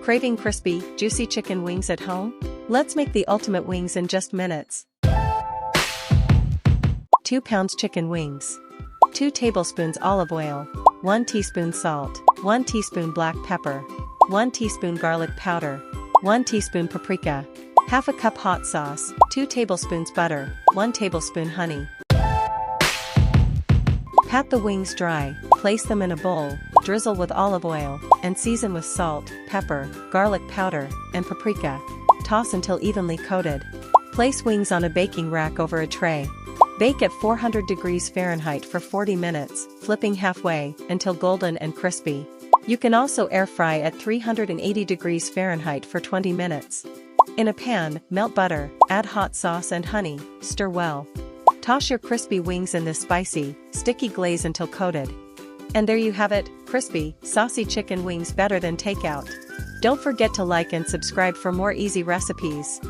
Craving crispy, juicy chicken wings at home? Let's make the ultimate wings in just minutes. 2 pounds chicken wings. 2 tablespoons olive oil. 1 teaspoon salt. 1 teaspoon black pepper. 1 teaspoon garlic powder. 1 teaspoon paprika. Half a cup hot sauce. 2 tablespoons butter. 1 tablespoon honey. Pat the wings dry, place them in a bowl, drizzle with olive oil, and season with salt, pepper, garlic powder, and paprika. Toss until evenly coated. Place wings on a baking rack over a tray. Bake at 400 degrees Fahrenheit for 40 minutes, flipping halfway, until golden and crispy. You can also air fry at 380 degrees Fahrenheit for 20 minutes. In a pan, melt butter, add hot sauce and honey, stir well. Toss your crispy wings in this spicy, sticky glaze until coated. And there you have it, crispy, saucy chicken wings better than takeout. Don't forget to like and subscribe for more easy recipes.